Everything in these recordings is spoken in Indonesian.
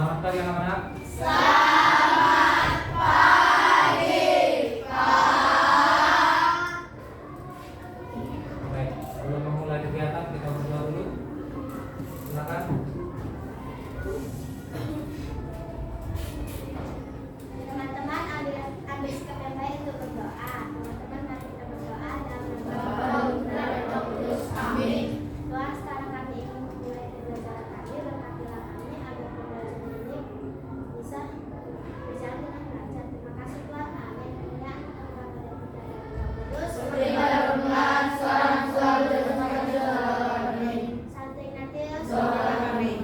Selamat pagi anak-anak. Selamat pagi, Pak. Baik, sebelum memulai kegiatan kita berdoa dulu. Silakan. Teman-teman ambil sikap yang baik untuk berdoa. Teman-teman mari kita berdoa dalam nama Yesus. Amin. Tuhan, sekarang kami ingin memulai pembelajaran kami. Berkatilah kami agar pembelajaran ini bisa berjalan dengan lancar. Terima kasih Tuhan. Amin. Ya, Kudus. Berikanlah permulaan sekarang selalu dan sampai amin. Santai nanti. Amin.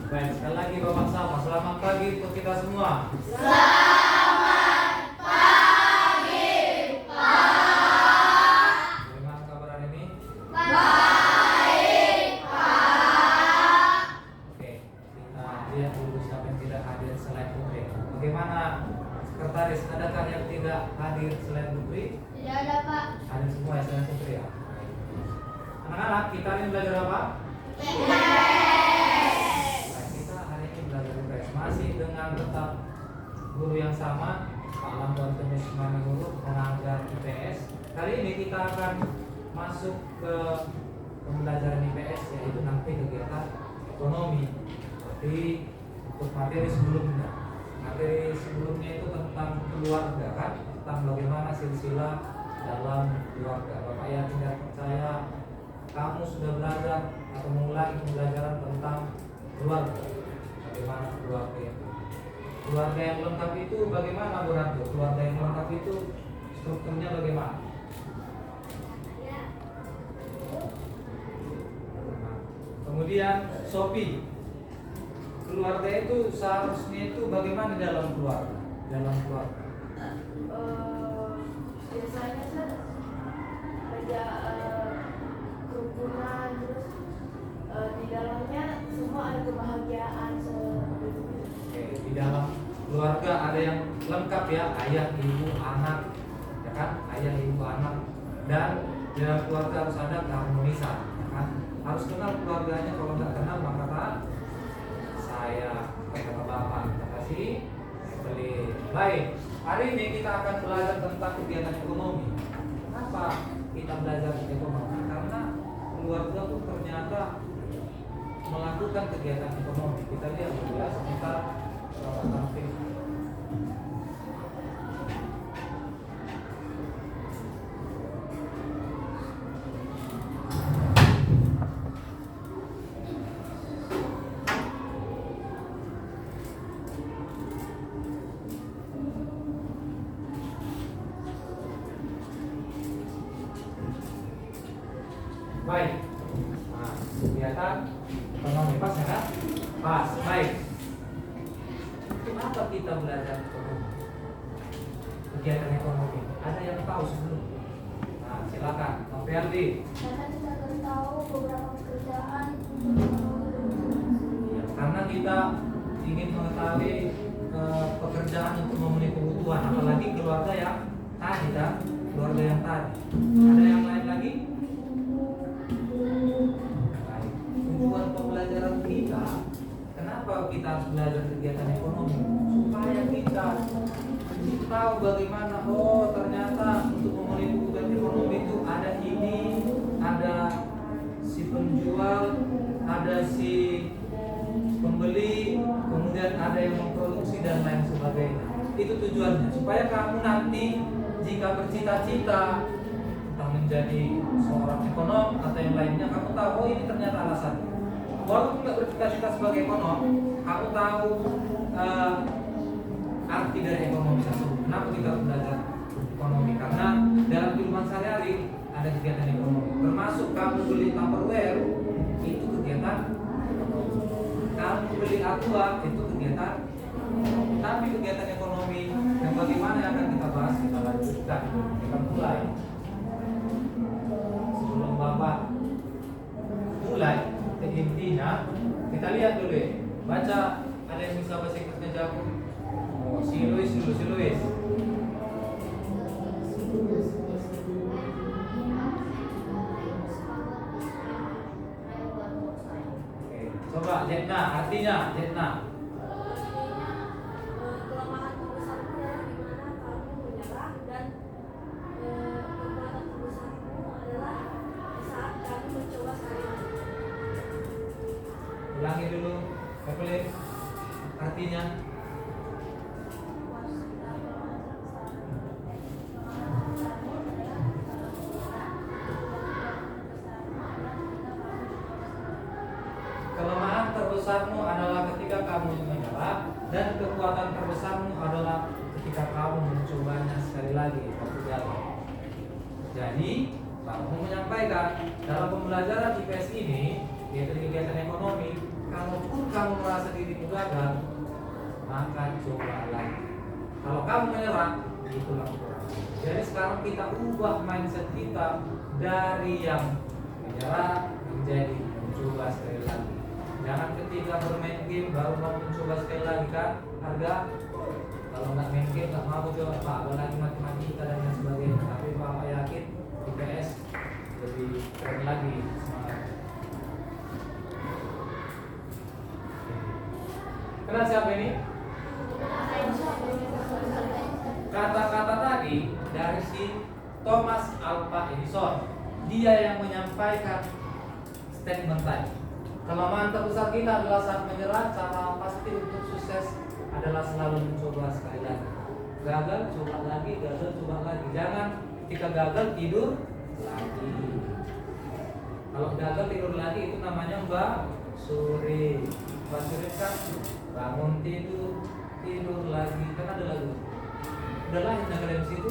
Baik, sekali lagi Bapak Sama, selamat pagi untuk kita semua. Selamat pagi, Pak. Bagaimana kabar hari ini? Baik, Pak. Oke, kita lihat dulu siapa yang tidak hadir selain Putri. Bagaimana sekretaris, adakah yang tidak hadir selain Putri? Tidak ada, Pak. Hadir semua ya selain Putri ya. Anak-anak, kita ini belajar apa? Baik, kita hari ini belajar IPS masih dengan tetap guru yang sama, Pak Lampuan Temis Guru mengajar IPS. Kali ini kita akan masuk ke pembelajaran IPS, yaitu nanti kegiatan ekonomi di untuk materi sebelumnya. Materi sebelumnya itu tentang keluarga kan, tentang bagaimana silsilah dalam keluarga. Bapak yakin dan percaya kamu sudah belajar atau mengulangi pembelajaran tentang keluarga. Bagaimana keluarga itu? Keluarga yang lengkap itu bagaimana, Bu Ratu? Keluarga yang lengkap itu strukturnya bagaimana? Ya. Kemudian Sophie, keluarga itu seharusnya itu bagaimana dalam keluarga? Dalam keluarga. Biasanya kan ada kerukunan, terus di dalamnya semua ada kebahagiaan seperti itu. Oke, di dalam keluarga ada yang lengkap ya, ayah, ibu, anak, ya kan? Ayah, ibu, anak, dan di dalam keluarga harus ada keharmonisan, ya kan? Harus kenal keluarganya, kalau nggak kenal maka tak saya kata bapak. Terima kasih. Beli. Baik, hari ini kita akan belajar tentang kegiatan ekonomi. Kenapa kita belajar ekonomi? Karena keluarga pun ternyata melakukan kegiatan ekonomi. Kita lihat dulu ya sebentar tampil. Baik. Nah, kegiatan ekonomi pas ya kan? Pas. Baik. Kenapa kita belajar ekonomi? Kegiatan ekonomi. Ada yang tahu sebelum? Nah, silakan, Bang Ferdi. Karena kita akan tahu beberapa pekerjaan Ya, karena kita ingin mengetahui pekerjaan untuk memenuhi kebutuhan, apalagi keluarga yang tadi kan? Keluarga yang tadi. Ada yang lain lagi? Baik. Tujuan pembelajaran kita, kenapa kita harus belajar kegiatan ekonomi? Supaya kita tahu bagaimana, oh ternyata untuk memenuhi kebutuhan ekonomi itu ada ini, ada si penjual, ada si pembeli, kemudian ada yang memproduksi dan lain sebagainya. Itu tujuannya, supaya kamu nanti jika bercita-cita entah menjadi seorang ekonom atau yang lainnya, kamu tahu oh ini ternyata alasannya. Walaupun tidak bercita-cita sebagai ekonom, kamu tahu arti dari ekonomi tersebut. Kenapa kita harus belajar ekonomi? Karena dalam kehidupan sehari-hari ada kegiatan ekonomi. Termasuk kamu beli Tupperware, itu kegiatan ekonomi. Kamu beli aqua, itu kegiatan ekonomi. Tapi kegiatan ekonomi yang bagaimana yang akan kita bahas, kita lanjutkan. Kita mulai. Sebelum Bapak mulai ke intinya, kita lihat dulu ya. Baca, ada yang bisa bahasa Inggrisnya jago? Oh, si Luis. Oke, Coba Jetna, artinya Jetna. Artinya kelemahan terbesarmu adalah di mana kamu menyerah dan kekuatan terbesarmu adalah saat kamu mencoba sekali lagi. Ulangi dulu, Evelyn. Artinya kelemahan terbesarmu adalah ketika kamu menyerah dan kekuatan terbesarmu adalah ketika kamu mencobanya sekali lagi waktu gagal. Jadi, kamu menyampaikan dalam pembelajaran IPS ini, yaitu kegiatan ekonomi, kalaupun kamu merasa dirimu gagal, maka coba lagi. Kalau kamu menyerah, itulah kurang. Jadi sekarang kita ubah mindset kita dari yang menyerah menjadi mencoba sekali lagi. Jangan ketika bermain game baru mau mencoba sekali lagi kan? Harga kalau nggak main game nggak mau coba Pak, ada lagi matematika dan lain sebagainya. Tapi Bapak yakin IPS lebih keren lagi semangat. Kenal siapa ini? Kata-kata tadi dari si Thomas Alva Edison. Dia yang menyampaikan statement tadi. Kelemahan terbesar kita adalah saat menyerah. Cara pasti untuk sukses adalah selalu mencoba sekali lagi. Gagal, coba lagi, gagal, coba lagi. Jangan ketika gagal tidur lagi. Kalau gagal tidur lagi itu namanya Mbak Suri. Mbak Suri kan bangun tidur, tidur lagi. Kan ada lagu. Udah lahir kalian di situ?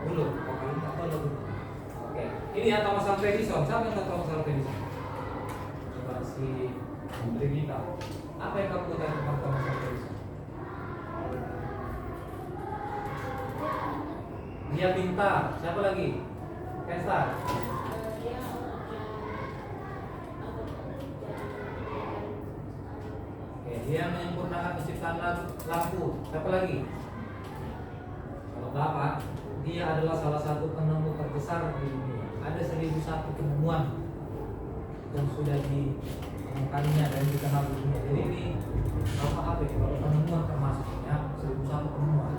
Belum. Kalian tak tahu lagu. Oke. Ini ya Thomas Alva Edison. Siapa yang tahu Thomas Alva Edison? Coba si Brigita. Apa yang kamu ketahui tentang Thomas Alva Edison? Dia pintar. Siapa lagi? Kesta. Oke, dia menyempurnakan penciptaan lampu. Siapa lagi? Kalau Bapak, dia adalah salah satu penemu terbesar di dunia. Ada 1001 penemuan yang sudah ditemukannya dan dikenal di dunia. Jadi ini apa ya? Kalau penemuan termasuknya 1001 penemuan.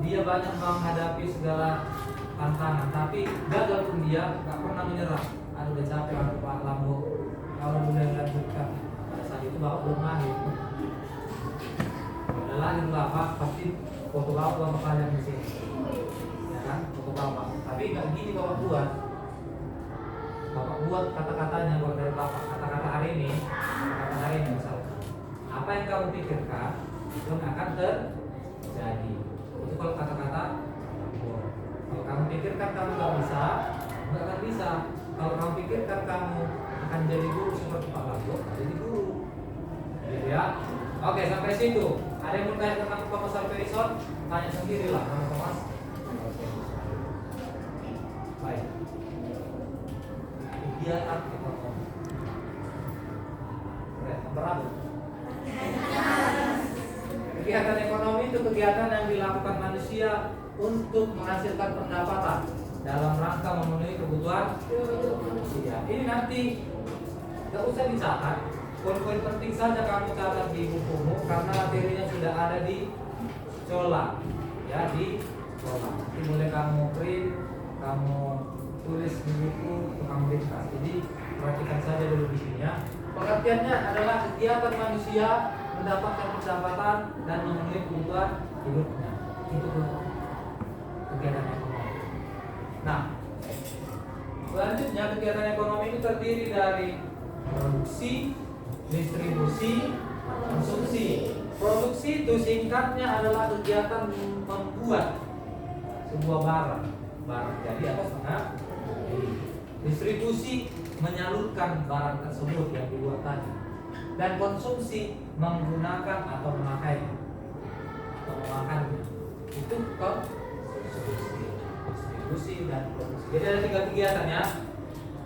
Dia banyak menghadapi segala tantangan, tapi gagal pun dia nggak pernah menyerah. Aduh udah capek aku Pak Lambo. Kalau boleh lanjutkan, pada saat itu Bapak belum lahir. Udah lahir Bapak, pasti foto Bapak kalian di sini, ya kan? Foto Bapak. Tapi nggak gini Bapak buat. Bapak buat kata-katanya kalau dari Bapak. Kata-kata hari ini misalkan. Apa yang kamu pikirkan itu akan terjadi. Itu kalau kata-kata. Kalau kamu pikirkan kamu nggak bisa, nggak akan bisa. Kalau kamu pikirkan kamu akan jadi guru seperti Pak Lago, jadi guru. Gitu ya. Oke, sampai situ. Ada yang mau tanya tentang Thomas Alva Edison? Tanya sendirilah sama Thomas. Baik. Kegiatan ekonomi. Berapa? Kegiatan ekonomi itu kegiatan yang dilakukan manusia untuk menghasilkan pendapatan dalam rangka memenuhi kebutuhan manusia. Ini nanti nggak usah dicatat, poin-poin penting saja kamu catat di bukumu karena materinya sudah ada di Cola, ya di Cola. Nanti boleh kamu print, kamu tulis di buku, kamu ringkas. Jadi perhatikan saja dulu di sini ya. Pengertiannya adalah kegiatan manusia mendapatkan pendapatan dan memenuhi kebutuhan hidupnya. Itu kegiatan ekonomi. Nah, selanjutnya kegiatan ekonomi itu terdiri dari produksi, distribusi, konsumsi. Produksi itu singkatnya adalah kegiatan membuat sebuah barang jadi apa setengah. Distribusi menyalurkan barang tersebut yang dibuat tadi. Dan konsumsi menggunakan atau memakainya atau memakannya. Itu konsumsi, distribusi dan produksi. Jadi ada 3 kegiatan ya.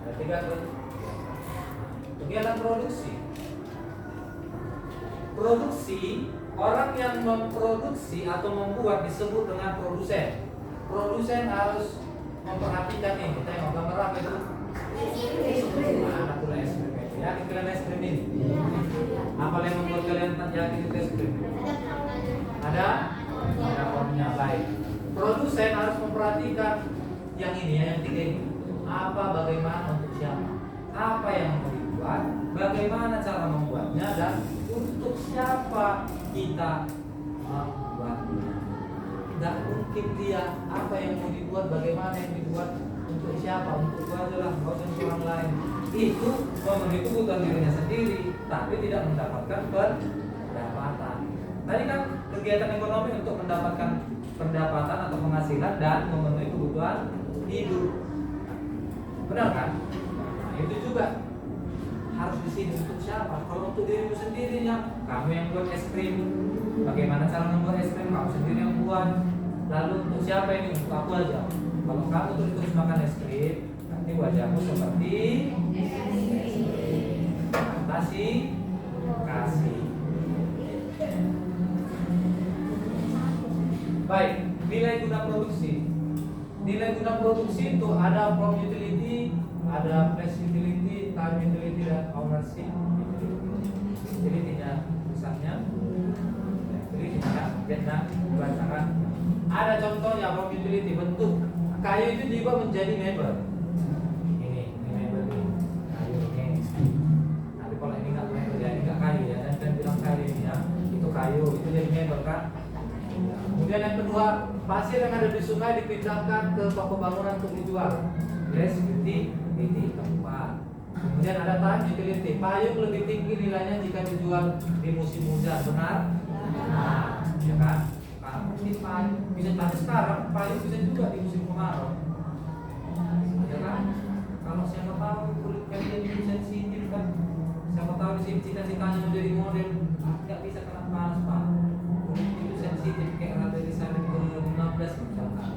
Ada 3 kegiatan produksi. Produksi, orang yang memproduksi atau membuat disebut dengan produsen. Produsen harus memperhatikan ini. Tengok gambar apa itu? Anak gula es krim ya. Di es krim yakin itu es krim? Ada Ada formnya. Baik. Produsen harus memperhatikan yang ini ya, yang tiga ini. Apa, bagaimana, untuk siapa? Apa yang mau dibuat? Bagaimana cara membuatnya dan untuk siapa kita membuatnya? Tidak mungkin dia apa yang mau dibuat, bagaimana yang dibuat, untuk siapa, untuk gua aja lah, nggak usah untuk orang lain. Itu memenuhi kebutuhan dirinya sendiri, tapi tidak mendapatkan pendapatan. Tadi kan kegiatan ekonomi untuk mendapatkan pendapatan atau penghasilan dan memenuhi kebutuhan hidup, benar kan? Nah, itu juga harus di sini untuk siapa? Kalau untuk dirimu sendiri ya, kamu yang buat es krim, bagaimana cara membuat es krim, kamu sendiri yang buat. Lalu untuk siapa ini? Untuk aku aja. Kalau kamu terus makan es krim, nanti wajahmu seperti kasih. Baik, nilai guna produksi. Nilai guna produksi itu ada from utility, ada place utility, time utility, dan ownership utility. Utility-nya misalnya, utility-nya Vietnam dibacakan. Ada contohnya from utility, bentuk kayu itu juga menjadi mebel. Ini mebel ini, kayu ini. Nanti kalau ini nggak mebel ya, ini nggak kayu ya, dan bilang kayu ini ya, itu kayu, itu jadi mebel kan. Kemudian yang kedua, pasir yang ada di sungai dipindahkan ke toko bangunan untuk dijual. Yes, utility tempat. Kemudian ada time utility, payung lebih tinggi nilainya jika dijual di musim hujan, benar? Nah, ya kan? Karena mungkin payung bisa tapi sekarang payung bisa juga di musim kemarau, ya kan? Kalau siapa tahu kulit kalian itu sensitif kan? Siapa tahu di sini cita-citanya menjadi model, nggak bisa kena panas pak. Itu sensitif kayak rada di sana ke-15 misalkan.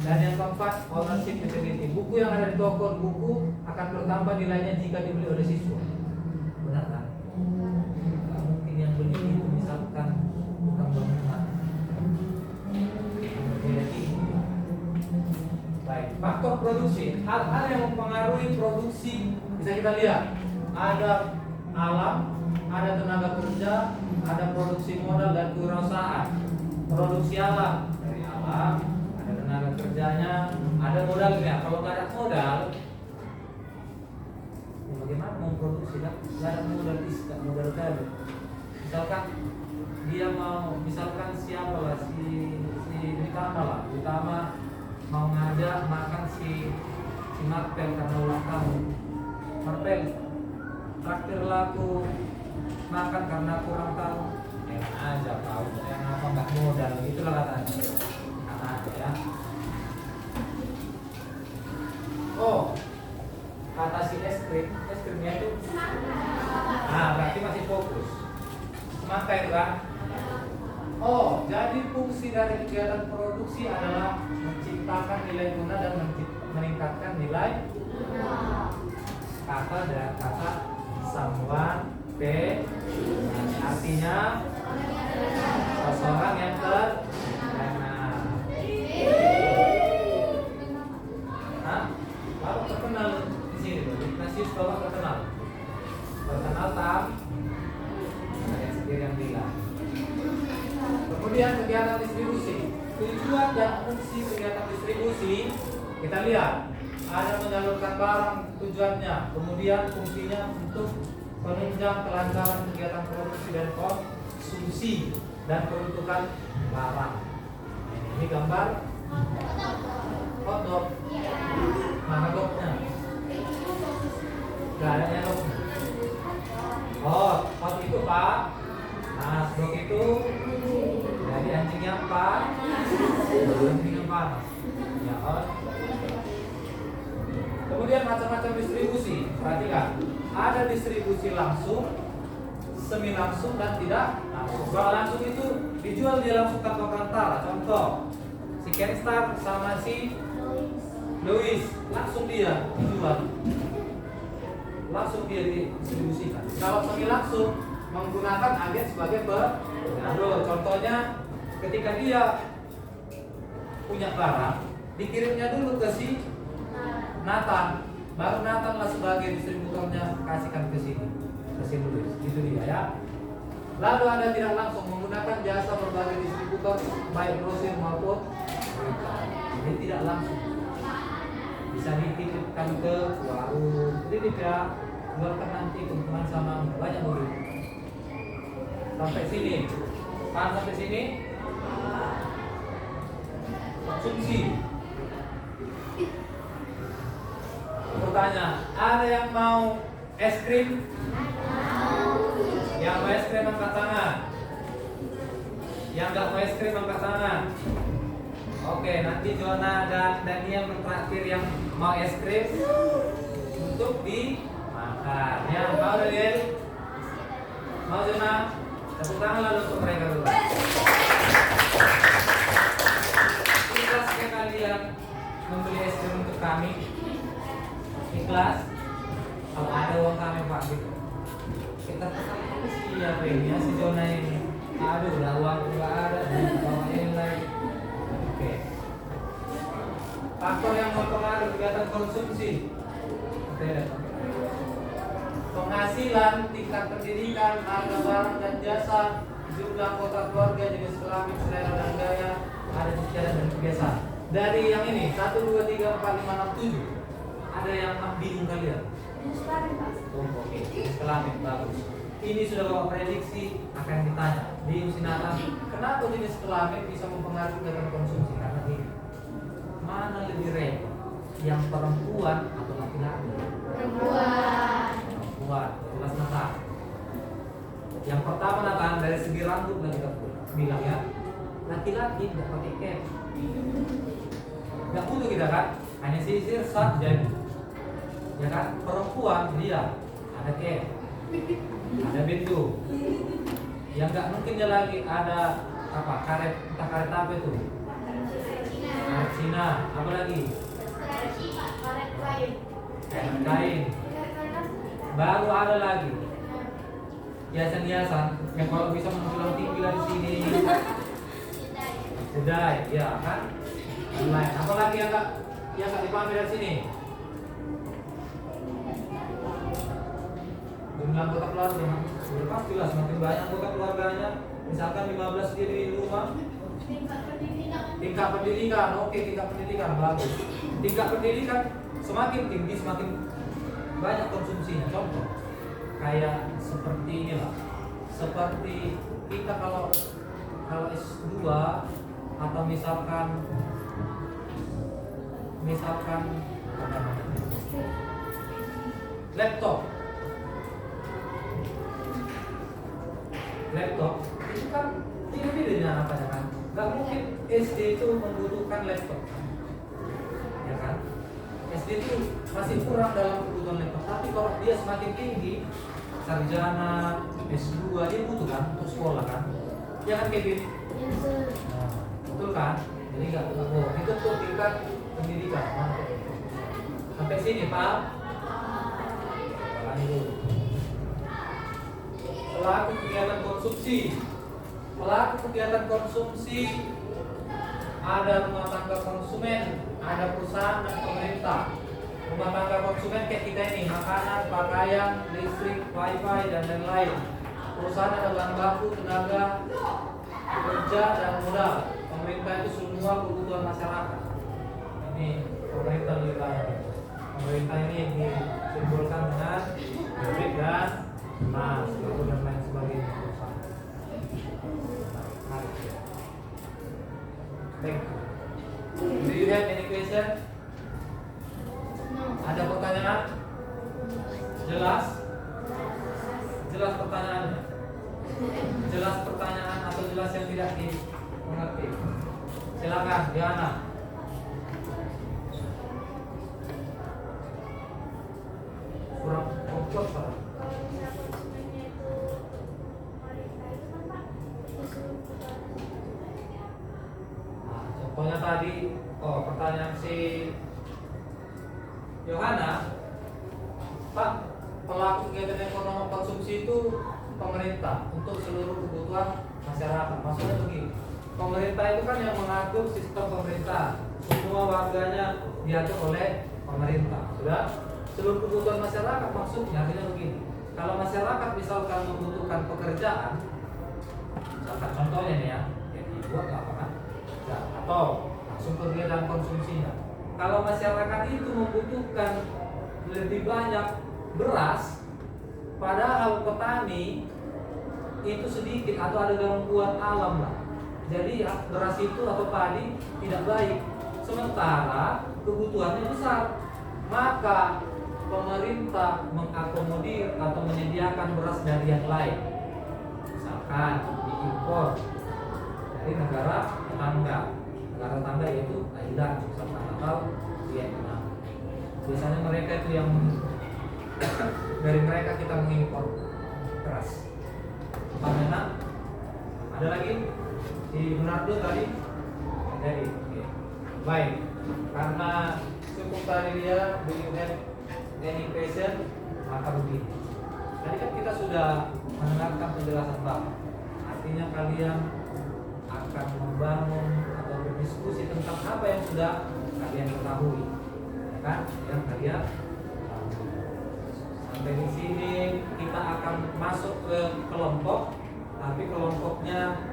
Dan yang keempat, ownership utility. Buku yang ada di toko buku akan bertambah nilainya jika dibeli oleh siswa. Benar kan? Nggak mungkin yang beli itu misalkan bukan bangunan. Baik, faktor produksi. Hal-hal yang mempengaruhi produksi bisa kita lihat. Ada alam, ada tenaga kerja, ada produksi modal dan kewirausahaan. Produksi alam dari alam, ada tenaga kerjanya, ada modalnya. Kalau nggak ada modal, ya bagaimana mau produksi kan? Nggak ada modal, nggak modal tadi. Misalkan dia mau, misalkan siapa lah si Ditama lah, Ditama mau ngajak makan si Marpel karena ulang tahun. Marpel, traktir laku makan karena kurang tahu, enak aja tahu, yang apa nggak modal, itulah katanya. Anak ya. Oh, kata si es krimnya itu, nah berarti masih fokus. Semangka itu kan? Oh, jadi fungsi dari kegiatan produksi adalah menciptakan nilai guna dan meningkatkan nilai kata someone pay, artinya seseorang yang terkenal. Baru terkenal di sini tuh, Ignatius bahwa terkenal tam, saya sendiri yang bilang. Kemudian kegiatan distribusi. Tujuan dan fungsi kegiatan distribusi kita lihat. Ada menyalurkan barang tujuannya, kemudian fungsinya untuk menunjang kelancaran kegiatan produksi dan konsumsi dan peruntukan barang. Ini gambar hotdog. Mana dognya? Gak ada yang dognya. Oh, hot itu pak. Nah, dog itu dari anjing yang pak, anjing yang panas. Ya kan? Kemudian macam-macam distribusi. Perhatikan, ada distribusi langsung, semi langsung, dan tidak langsung. Kalau langsung itu dijual dia langsung tanpa perantara. Contoh, si Kenstar sama si Louis langsung dia dijual, langsung dia didistribusikan. Kalau semi langsung menggunakan agen sebagai pengatur. Contohnya, ketika dia punya barang, dikirimnya dulu ke si Nathan, baru Nathan lah sebagai distributornya kasihkan ke sini, Louis. Itu dia ya. Lalu Anda tidak langsung menggunakan jasa berbagai distributor baik grosir maupun retail. Jadi tidak langsung. Bisa dititipkan ke warung, titip ya, keluarkan nanti keuntungan sama banyak duit. Sampai sini, paham sampai sini? Konsumsi. Bertanya, ada yang mau es krim? Yang mau es krim angkat tangan. Yang nggak mau es krim angkat tangan. Oke, nanti Jona dan Daniel mentraktir yang mau es krim untuk dimakan. Ya, mau Daniel? Mau Jona? Tepuk tangan lalu untuk mereka dulu. Ikhlas ke kalian membeli es krim untuk kami? Ikhlas? Kalau ada uang kami Pak gitu. Kita siapa ini ya si Jona ini? Aduh, udah uang nggak ada, bawanya yang lain. Oke. Faktor yang mempengaruhi kegiatan konsumsi. Oke. Penghasilan, tingkat pendidikan, harga barang dan jasa, jumlah anggota keluarga, jenis kelamin, selera dan gaya, ada sejarah dan kebiasaan. Dari yang ini 1, 2, 3, 4, 5, 6, 7. Ada yang bingung kalian? Oke, jenis kelamin bagus. Ini sudah bapak prediksi akan ditanya di usinatan. Kenapa jenis kelamin bisa mempengaruhi kegiatan konsumsi? Karena ini mana lebih repot, yang perempuan atau laki-laki? Perempuan, jelas mata. Yang pertama Nathan, dari segi rambut lagi kita bilang ya, laki-laki nggak pakai cap, nggak butuh kita kan, hanya sisir sat jadi, ya kan? Perempuan dia ada cap, ada bendu, yang nggak mungkin dia lagi ada apa karet, entah karet apa itu, karet Cina, apa lagi? Karet kain. Baru ada lagi hiasan-hiasan yang kalau bisa menjulang tinggi dari sini. Sedai, ya kan? Lain. Apalagi yang nggak dipahami dari sini? Jumlah anggota keluarga sudah pastilah semakin banyak anggota keluarganya. Misalkan 15 di rumah. Tingkat pendidikan, oke, tingkat pendidikan bagus. Tingkat pendidikan semakin tinggi semakin banyak konsumsinya. Contoh kayak seperti inilah, seperti kita kalau S2 atau misalkan apa namanya, laptop itu kan tidak bedanya apa ya kan, nggak mungkin SD itu membutuhkan laptop, ya kan? SD itu masih kurang dalam kebutuhan laptop, tapi kalau dia semakin tinggi, sarjana, S2 dia butuh kan untuk sekolah kan, ya kan Kevin? Nah, betul kan? Jadi nggak bohong, itu tuh tingkat pendidikan. Sampai sini Pak? Lanjut. Pelaku kegiatan konsumsi. Pelaku kegiatan konsumsi ada rumah tangga konsumen, ada perusahaan dan pemerintah. Rumah tangga konsumen kayak kita ini, makanan, pakaian, listrik, wifi dan lain-lain. Perusahaan ada bahan baku, tenaga kerja dan modal. Pemerintah itu semua kebutuhan masyarakat. Ini pemerintah lebih banyak. Pemerintah ini disimbolkan dengan duit dan emas, lalu dan lain sebagainya. Thank you. Do you have any question? Ada pertanyaan? Jelas? Jelas pertanyaannya? Jelas pertanyaan atau jelas yang tidak dimengerti? Silakan, Diana. Kurang kompleks Pak. Contohnya tadi, pertanyaan si Yohana, Pak, pelaku kegiatan ekonomi konsumsi itu pemerintah untuk seluruh kebutuhan masyarakat. Maksudnya begini, pemerintah itu kan yang mengatur sistem pemerintah, semua warganya diatur oleh pemerintah. Sudah, seluruh kebutuhan masyarakat maksudnya artinya begini. Kalau masyarakat misalkan membutuhkan pekerjaan, Misalkan contohnya nih ya, yang dibuat lapangan kerja atau langsung kegiatan konsumsinya. Kalau masyarakat itu membutuhkan lebih banyak beras, padahal petani itu sedikit atau ada gangguan alam lah. Jadi beras itu atau padi tidak baik. Sementara kebutuhannya besar, maka pemerintah mengakomodir atau menyediakan beras dari yang lain. Misalkan diimpor dari negara tetangga yaitu Thailand misalkan atau Vietnam. Biasanya mereka itu yang dari mereka kita mengimpor beras. Bagaimana? Ada lagi di Manado tadi? Jadi, oke. Baik, karena cukup tadi dia do you have any question? Maka begini. Tadi kan kita sudah mendengarkan penjelasan Bapak. Artinya kalian akan membangun atau berdiskusi tentang apa yang sudah kalian ketahui, ya kan? Yang kalian sampai di sini kita akan masuk ke kelompok, tapi kelompoknya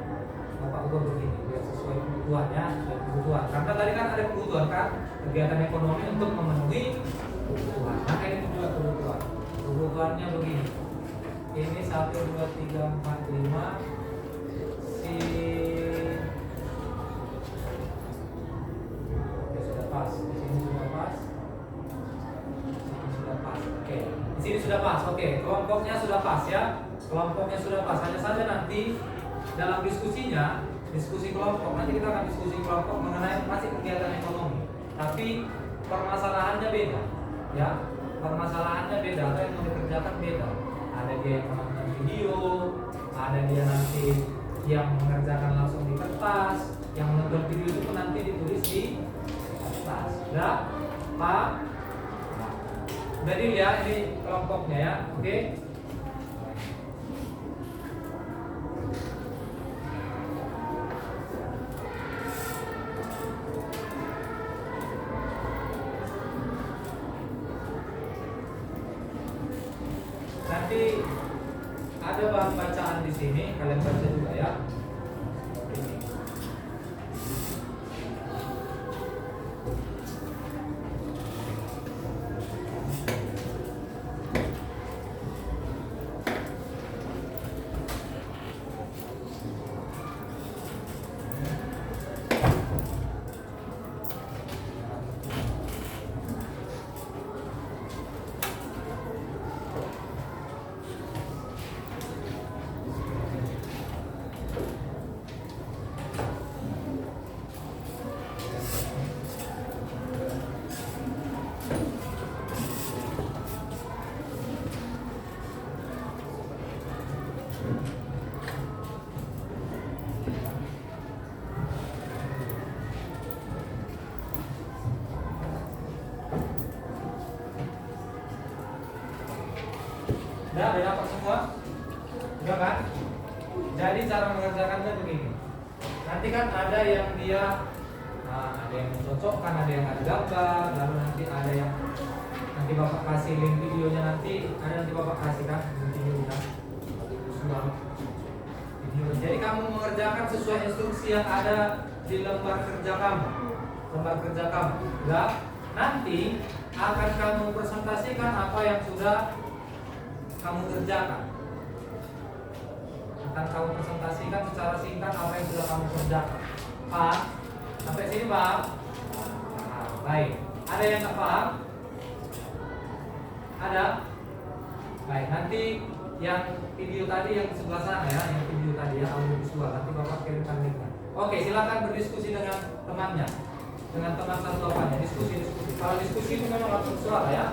Bapak ubah begini biar sesuai kebutuhannya, sesuai kebutuhan. Karena tadi kan ada kebutuhan kan, kegiatan ekonomi untuk memenuhi kebutuhan. Nah ini juga kebutuhan. Kebutuhannya begini. Ini 1, 2, 3, 4, 5 si oke, sudah pas. Di sini sudah pas. Di sini sudah pas. Oke. Di sini sudah pas. Oke, kelompoknya sudah pas ya. Kelompoknya sudah pas. Hanya saja nanti dalam diskusinya, diskusi kelompok, nanti kita akan diskusi kelompok mengenai masih kegiatan ekonomi. Tapi permasalahannya beda, ya. Permasalahannya beda, apa yang mau dikerjakan beda. Ada dia yang menonton video, ada dia nanti yang mengerjakan langsung di kertas, yang menonton video itu pun nanti ditulis di kertas. Ya, Pak. Jadi ya ini kelompoknya ya, oke. Nanti ada bahan bacaan di sini, kalian baca juga ya. Ini. Udah dapat semua? Udah kan? Jadi cara mengerjakannya begini. Nanti kan ada yang dia ada yang mencocokkan, ada yang ada gambar, lalu nanti ada yang nanti Bapak kasih link videonya nanti Bapak kasih kan videonya. Video. Jadi kamu mengerjakan sesuai instruksi yang ada di lembar kerja kamu. Lembar kerja kamu. Ya. Nanti akan kamu presentasikan apa yang sudah kamu kerjakan. Akan kamu presentasikan secara singkat apa yang sudah kamu kerjakan. Pak, sampai sini Pak. Nah, baik. Ada yang nggak paham? Ada? Baik. Nanti yang video tadi yang di sebelah sana ya, yang video tadi ya audio visual. Nanti Bapak kirimkan linknya. Oke, silakan berdiskusi dengan temannya, dengan teman satu apanya. Diskusi. Kalau diskusi itu memang harus bersuara ya.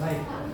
Baik.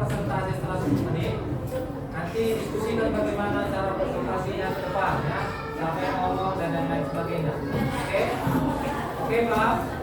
presentasi setelah 10 menit. Nanti diskusikan bagaimana cara presentasinya ke depan ya. Siapa yang ngomong dan lain sebagainya. Oke? Oke, Pak?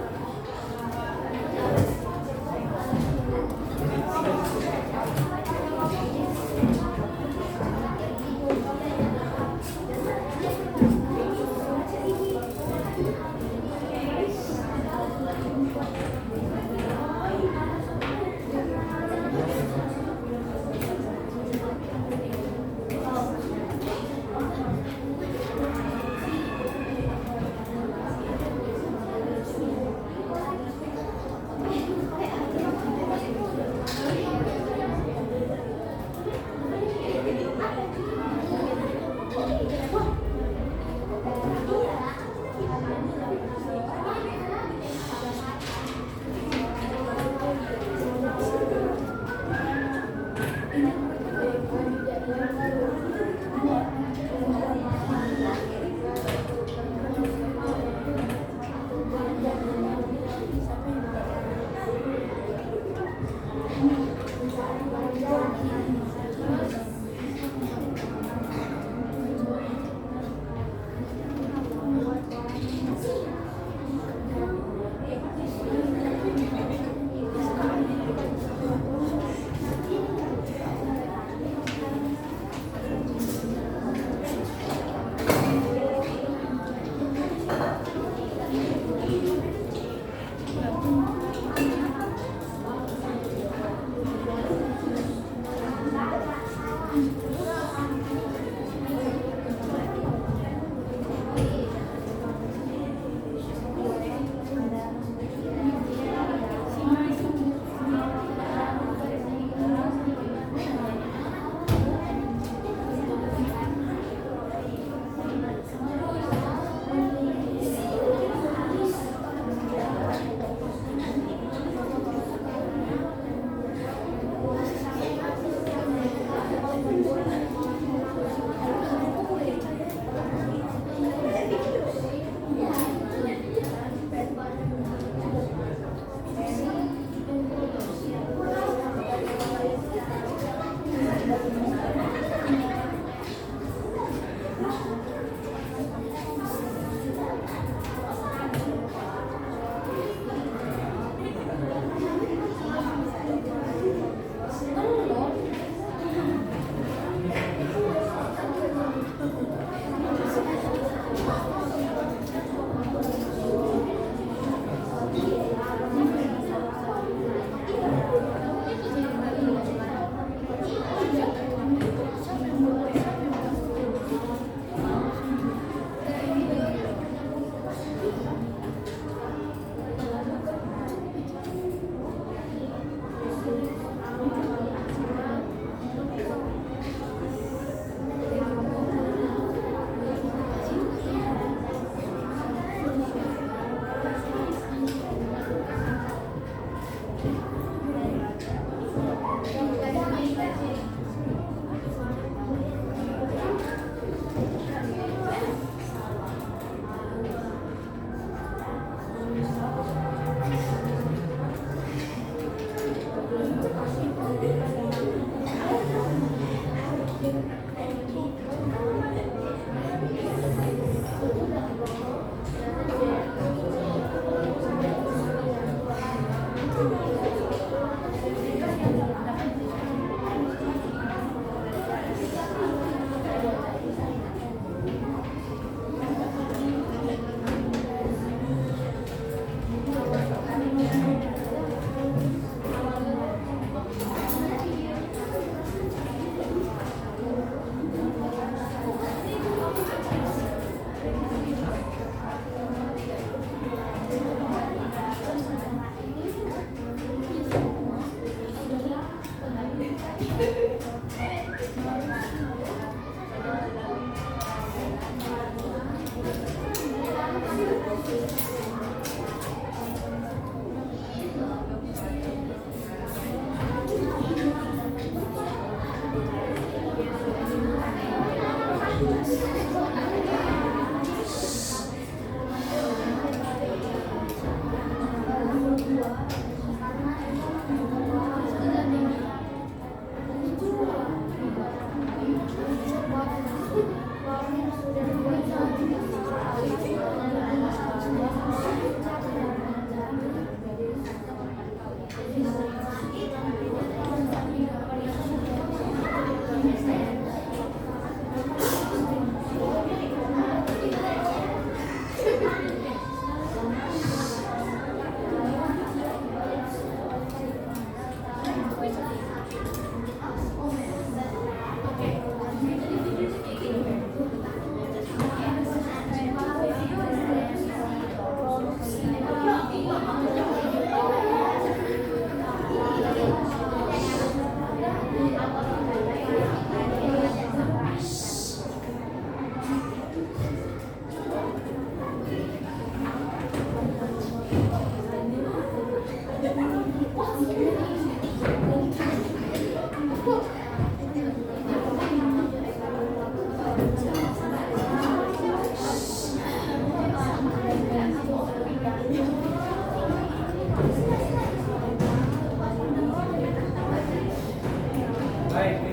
Baik,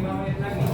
5 menit lagi.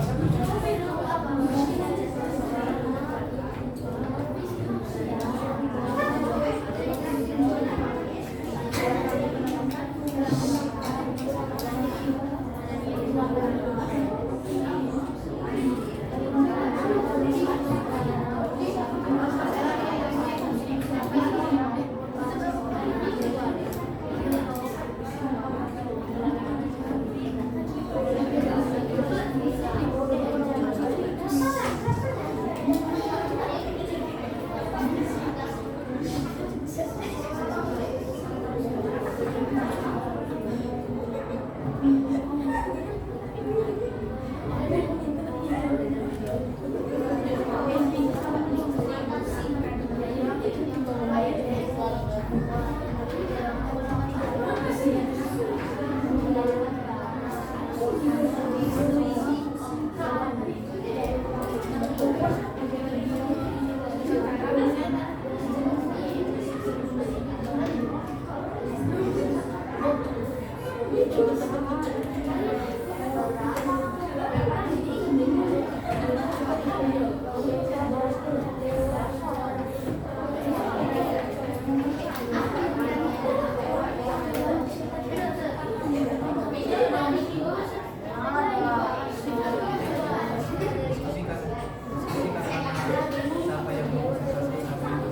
Siapa yang mau presentasi,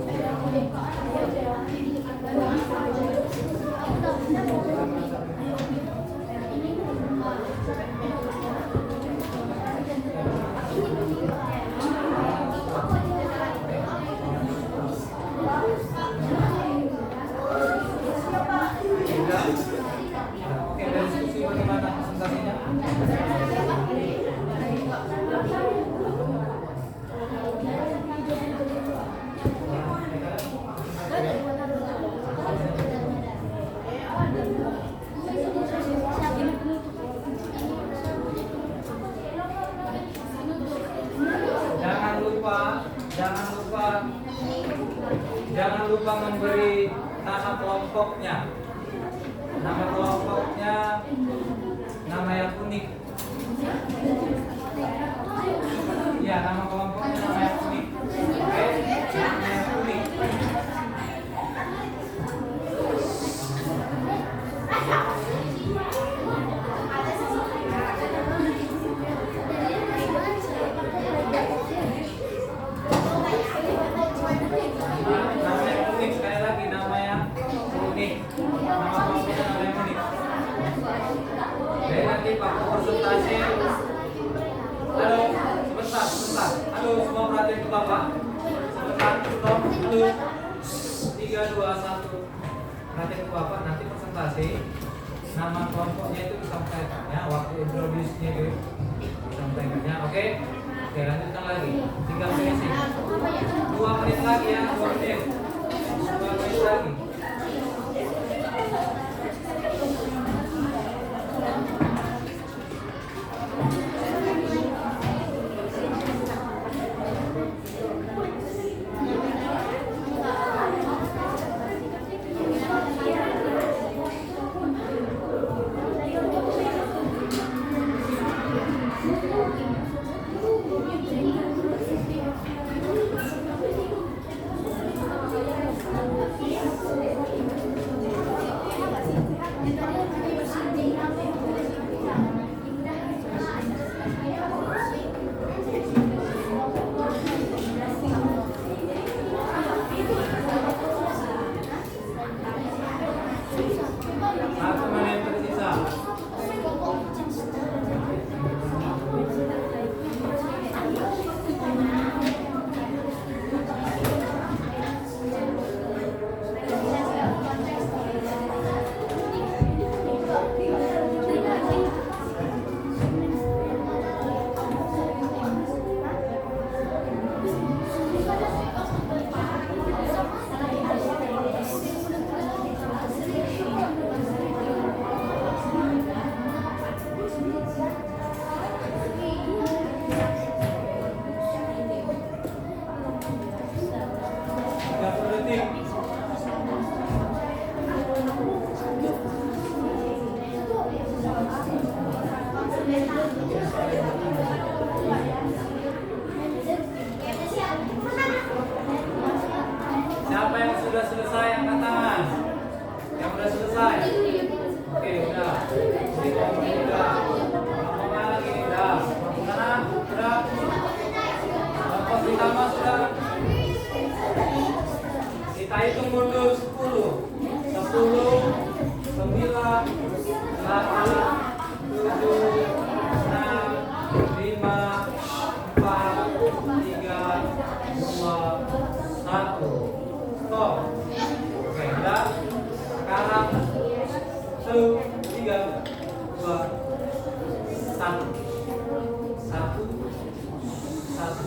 siapa yang Oke, dari diskusi bagaimana presentasinya? Jangan lupa memberi nama kelompoknya. Nama kelompoknya nama yang unik. Ya, nama kelompoknya nama yang unik. Oke, nama yang unik. Pak presentasi. Halo, sebentar. Halo, semua perhatian ke Bapak. Sebentar, stop. Halo. 3, 2, 1. Perhatian ke Bapak, nanti presentasi. Nama kelompoknya itu disampaikan ya, waktu introduce-nya itu disampaikannya. Oke, lanjutkan lagi. Tinggal finishing. 2 menit lagi ya, 2 menit. 2 menit lagi. Siapa yang sudah selesai angkat tangan? Yang sudah selesai? Oke, udah. Udah. Ngomong lagi, udah. Mana? Udah. Kelompok pertama sudah. Kita hitung mundur 10. 10, 9, 8, 7, 6, 5, 4, 3, 2, 1. Stop. Oke, udah. Sekarang 1, 3, 2, 1. 1.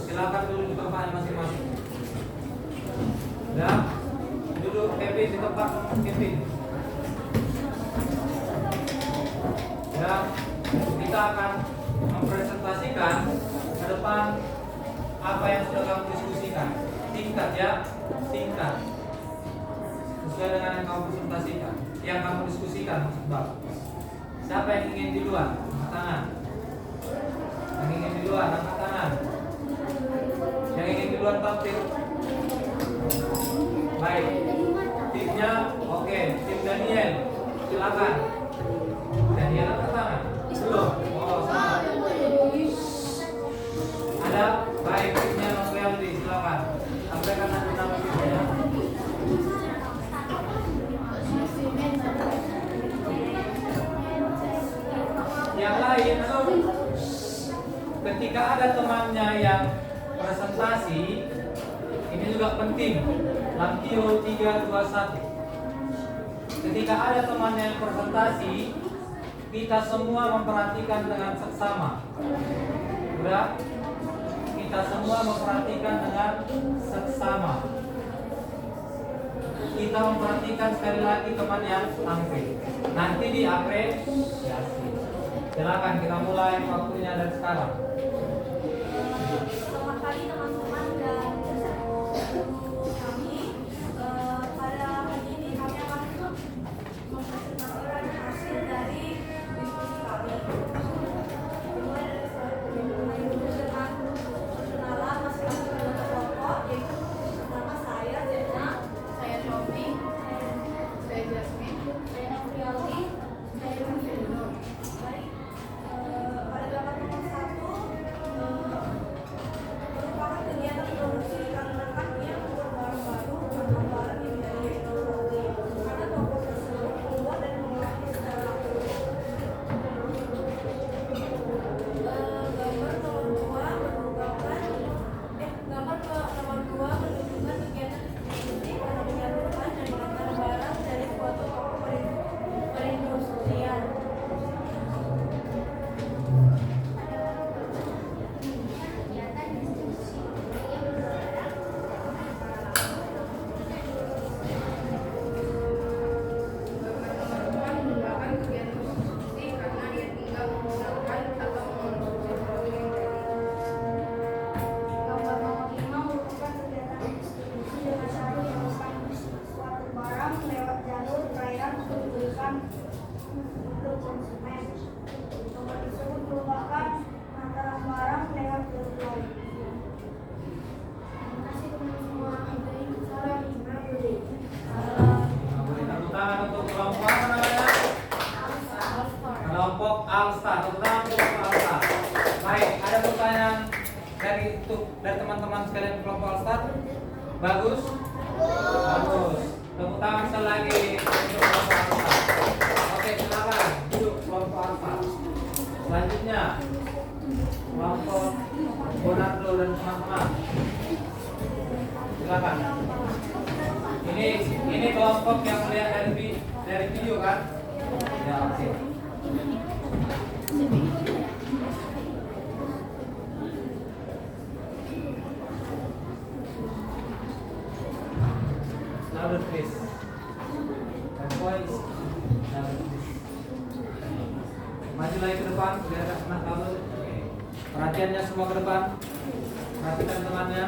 Silakan dulu di tempatnya masing-masing. Udah. Duduk Kevin di tempat Kevin. Ya, kita akan mempresentasikan ke depan apa yang sudah kamu diskusikan. Singkat ya, singkat. Sesuai dengan yang kamu presentasikan, yang kamu diskusikan maksud Bang. Siapa yang ingin duluan? Angkat tangan. Yang ingin duluan, angkat tangan. Yang ingin duluan tampil. Baik. Timnya, oke. Tim Daniel, silakan. Daniel angkat tangan. Belum. Oh, sama. Ada. Baik. Timnya Noprialdi, silakan. Sampaikan nama timnya. Yang lain, ketika ada temannya yang presentasi, ini juga penting. Lampio 321. Ketika ada temannya yang presentasi, kita semua memperhatikan dengan seksama. Udah? Kita semua memperhatikan dengan seksama. Kita memperhatikan sekali lagi teman yang tampil. Nanti diapresiasi. Silakan kita mulai waktunya dari sekarang. Selamat pagi teman-teman dan kami pada hari ini kami akan mempresentasikan hasil dari diskusi kami. Mulai dari perkenalan masing-masing anggota kelompok, yaitu pertama saya Zena, saya Tommy, saya Jasmine, saya Noprialdi, saya Rufino. Baik, pada gambar nomor 1 merupakan kegiatan produksi rekan-rekan yang baru-baru atau barang yang dari teknologi karena toko tersebut membuat dan mengolah secara langsung. Gambar nomor 2 menunjukkan kegiatan distribusi pada menyatukan dan mengantar barang dari suatu toko perindustrian. Gambar nomor 5 merupakan kegiatan distribusi dengan cara menyalurkan suatu barang lewat jalur perairan untuk diberikan untuk konsumen. Nomor tersebut merupakan pengantaran barang lewat jalur laut. Terima kasih teman-teman. Salam Himabudi. Beri tepuk tangan untuk kelompok apa namanya? Kelompok Alstar. Tepuk tangan untuk kelompok Alstar. Baik, ada pertanyaan dari teman-teman sekalian kelompok Alstar? Bagus? Bagus. Tepuk tangan sekali lagi untuk kelompok Alstar. Oke, silakan duduk kelompok Alstar. Selanjutnya kelompok Bonardo dan teman-teman. Silakan. Ini kelompok yang melihat dari video kan? Ya, oke. Louder please. And voice. Louder please. Maju lagi ke depan, biar tak kena kabel. Oke. Perhatiannya semua ke depan. Perhatikan temannya.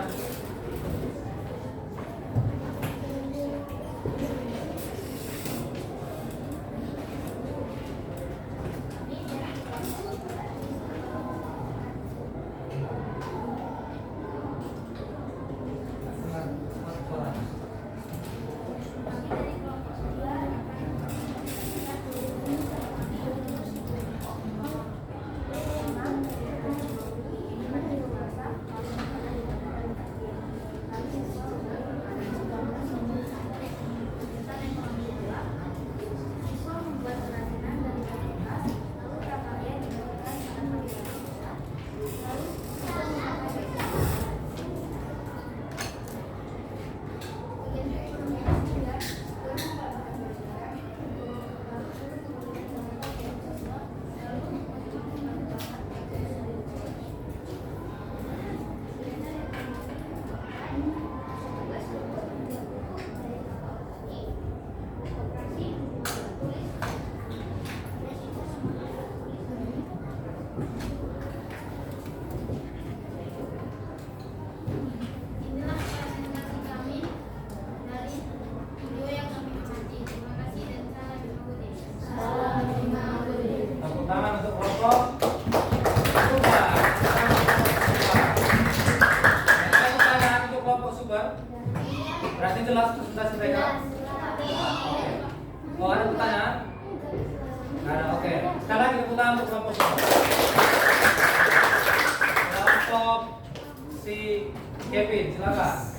Inilah presentasi kami dari video yang kami amati. Terima kasih dan salam mengikuti. Tepuk tangan untuk kelompok Subar. Ada pertanyaan untuk kelompok Subar? Berarti jelas presentasi mereka? Oke. Oh, ada pertanyaan? Nggak ada, oke. Sekali lagi tepuk tangan untuk kelompok Subar. Kelompok si Kevin, silakan.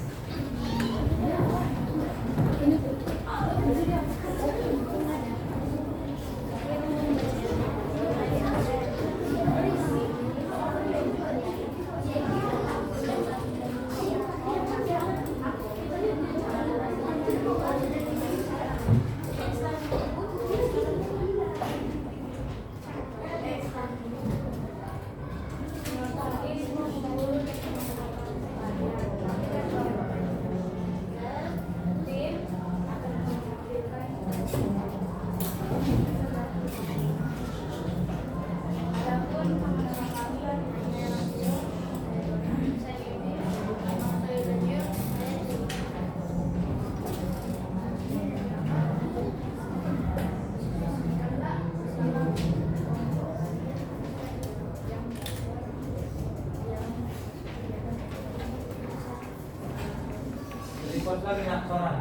Ikut lagi nak soran.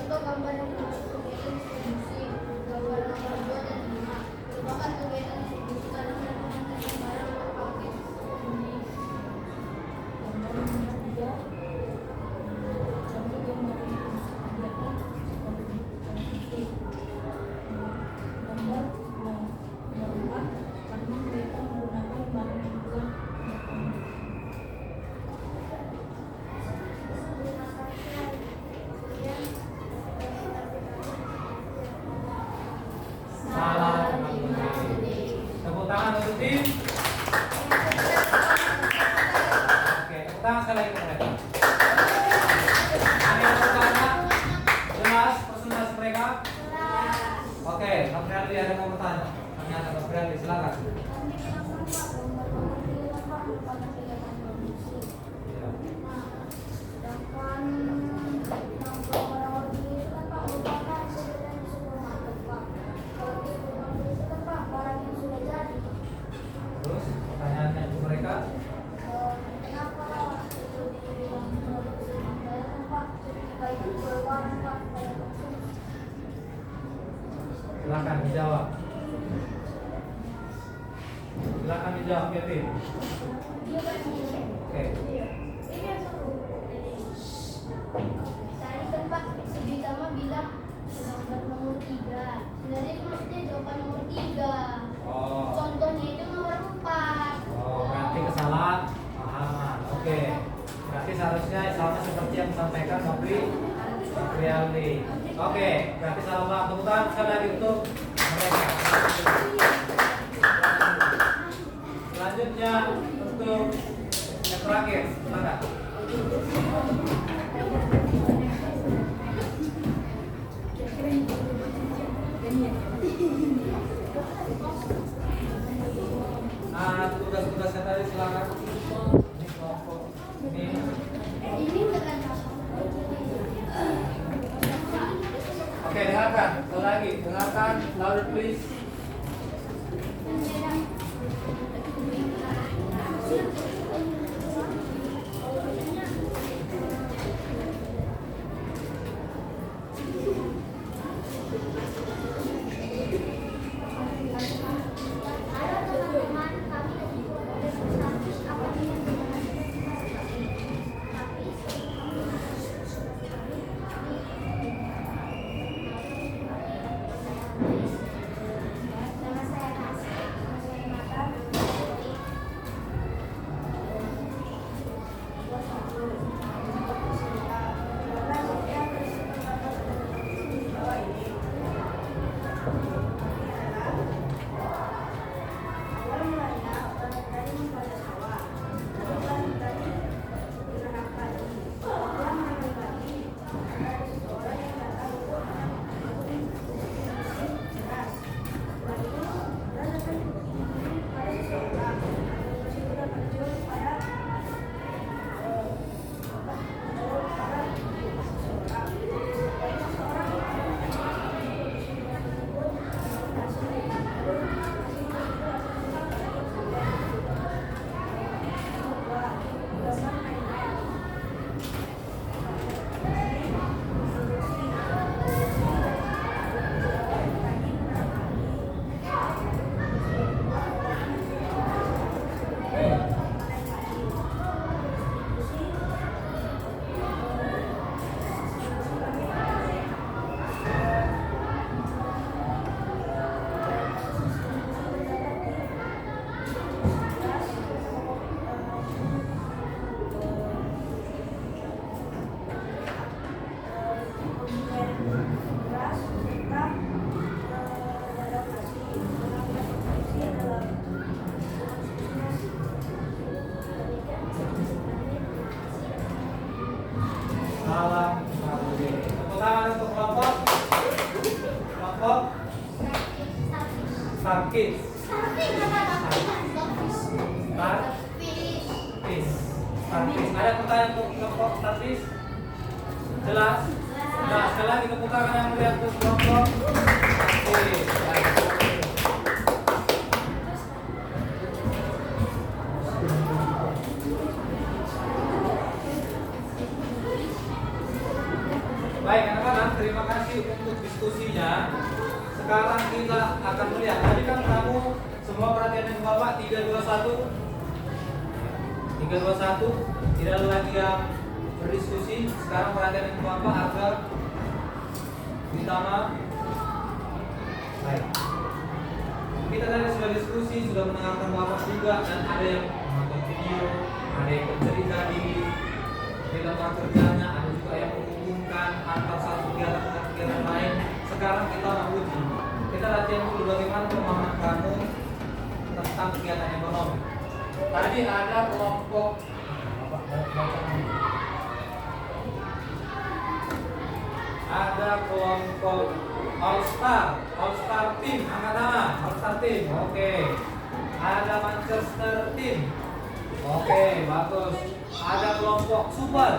Contoh gambar yang termasuk kegiatan distribusi. Gambar nomor 2 dan 5 merupakan kegiatan distribusi barang dan pengantaran barang atau paket ini. Salah teman-teman. Tepuk tangan untuk tim. Oke, tepuk tangan sekali lagi untuk mereka. Ada yang bertanya? Jelas presentasi mereka? Oke, Pak Friendly ada yang mau bertanya? Ternyata Pak Friendly, silakan. Terus pertanyaannya untuk mereka? Silakan dijawab. Silakan dijawab, Kevin. Oke. Tadi kan Pak Sudi Tama bilang gambar nomor 3. Sebenarnya itu maksudnya jawaban nomor 3. Oh. Contohnya itu nomor 4. Oh, berarti kesalahan pahaman. Oke. Berarti seharusnya sama seperti yang disampaikan Nopri Aldi. Oke, berarti salah paham. Tepuk tangan sekali lagi untuk mereka. Selanjutnya untuk yang terakhir, silakan. Tugas-tugasnya tadi silakan. Ini kelompok ini. Ini bukan Oke, dengarkan. Satu lagi, dengarkan. Louder please. Halo teman-teman, kami dari status apa yang nama saya Kasih, saya Mata. Salam Saudi. Tepuk tangan untuk kelompok Starkids. Starkids. Ada pertanyaan untuk kelompok Starkids? Jelas? Jelas. Sekali lagi tepuk tangan yang melihat untuk kelompok Starkids. Baik anak-anak, terima kasih untuk diskusinya. Sekarang kita akan melihat. Tadi kan kamu semua perhatian yang Bapak 321. 321. Tidak ada lagi yang berdiskusi. Sekarang perhatian yang Bapak agar ditambah. Baik. Kita tadi sudah diskusi, sudah mendengarkan Bapak juga, dan ada yang menonton video, ada yang bercerita di tempat kerjanya, ada juga yang menghubungkan antar satu kegiatan dengan kegiatan lain. Sekarang kita menguji. Kita latihan dulu bagaimana pemahaman kamu tentang kegiatan ekonomi. Tadi ada kelompok All Star Team, angkat tangan, All Star Team, oke. Ada Manchester Team, oke, bagus. Ada kelompok Super,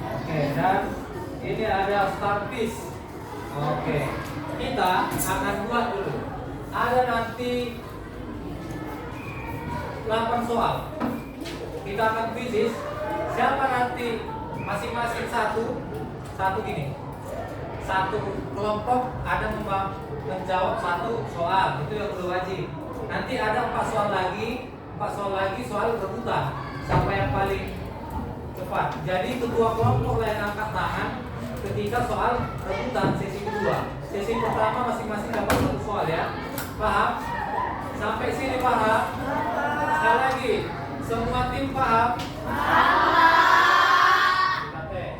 oke, dan ini ada Starfish, oke. Kita akan buat dulu. Ada nanti 8 soal. Kita akan quizzes. Siapa nanti masing-masing satu gini. Satu kelompok ada menjawab satu soal, itu yang perlu wajib. Nanti ada 4 soal lagi soal rebutan. Siapa yang paling cepat. Jadi ketua kelompok yang angkat tangan ketika soal rebutan sesi kedua. Sesi pertama masing-masing dapat 1 soal ya. Paham? Sampai sini paham? Sekali lagi, semua tim paham? Kita tes.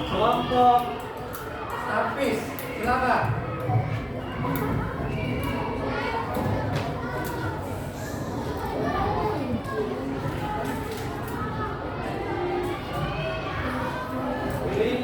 Kelompok Starfish, silakan. Pilih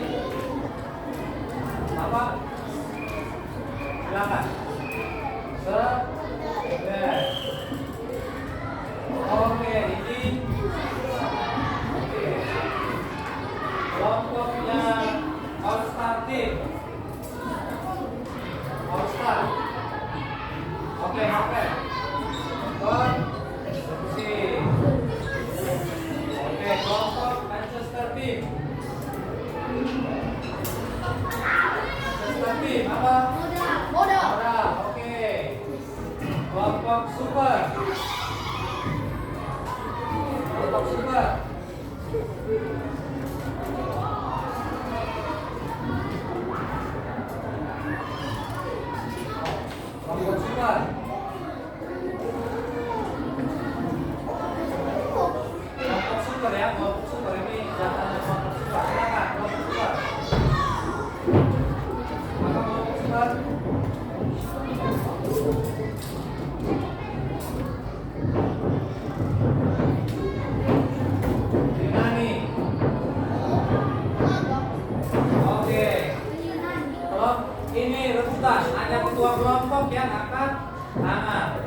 Sultan, ada ketua kelompok yang angkat tangan.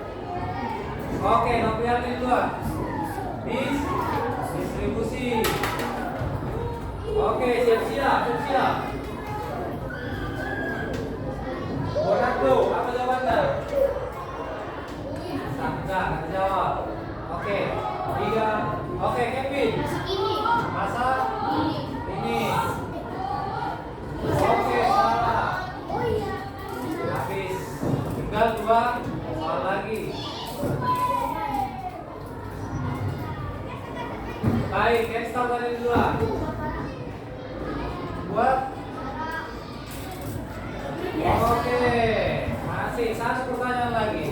Oke, Nopriani dua. Distribusi. Oke, siap-siap. Bonardo, apa jawabannya? Enggak jawab. Oke, 3. Oke, Kevin. Masa ini. Oke, salah. Habis. Tinggal 2 soal lagi. Baik, cancel tadi dulu. Buat. Oke, masih 1 pertanyaan lagi.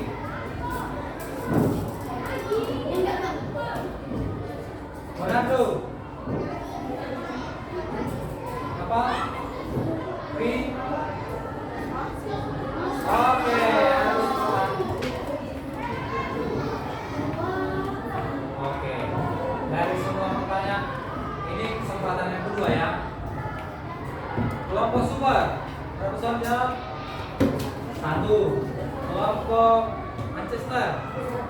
Monado. Apa? Ri. Oke. Oke. Dari semua pertanyaan ini kesempatan yang kedua ya. Kelompok super. Berapa soal jawab? 1. Kelompok Manchester.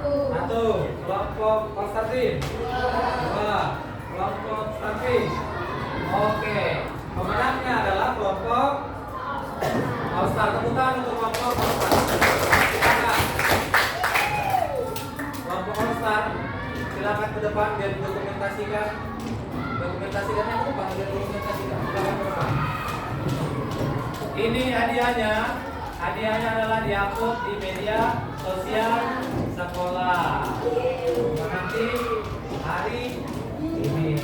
1. Kelompok Konstantin. 2. Kelompok Starfish. Oke. Pemenangnya adalah kelompok All-Star. Tepuk tangan untuk kelompok All-Star. Silakan. Kelompok All-Star, silakan ke depan dan dokumentasikan. Dokumentasikannya ke depan dan dokumentasikan. Silakan ke depan. Ini hadiahnya. Hadiahnya adalah diupload di media sosial sekolah. Nanti hari ini.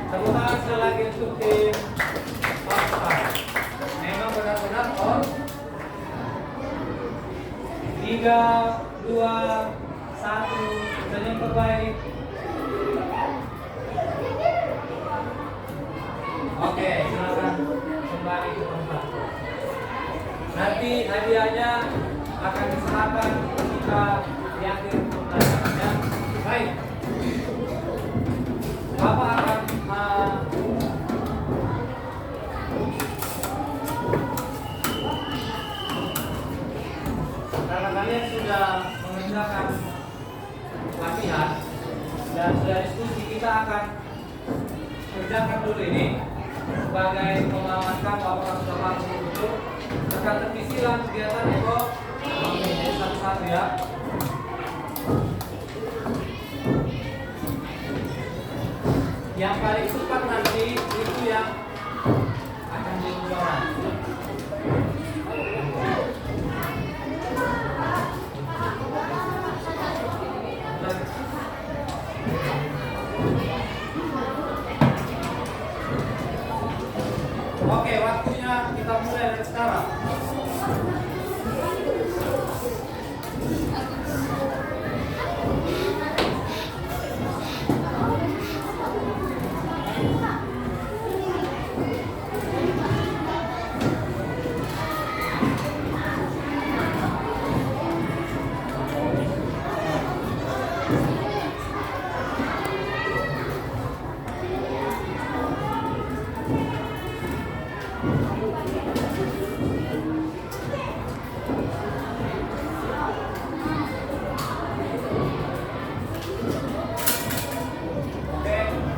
Tepuk tangan sekali lagi untuk tim All-Star. Memang benar-benar all. 3, 2, 1. Senyum terbaik. Oke, silakan kembali ke tempat. Nanti hadiahnya akan diserahkan ketika di akhir pembelajarannya. Baik. Bapak akan karena kalian sudah mengerjakan latihan dan sudah diskusi, kita akan kerjakan dulu ini sebagai pengalaman kamu apakah sudah paham betul akan terpisilan kegiatan ekonomi. Satu-satu ya. Yang paling cepat nanti itu yang akan jadi juara. Oke, waktunya kita mulai dari sekarang.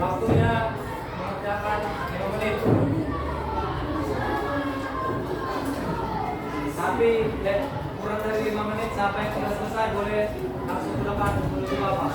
Waktunya mengerjakan 5 menit. Tapi kurang dari 5 menit sampai sudah selesai boleh langsung ke depan menuju bapak.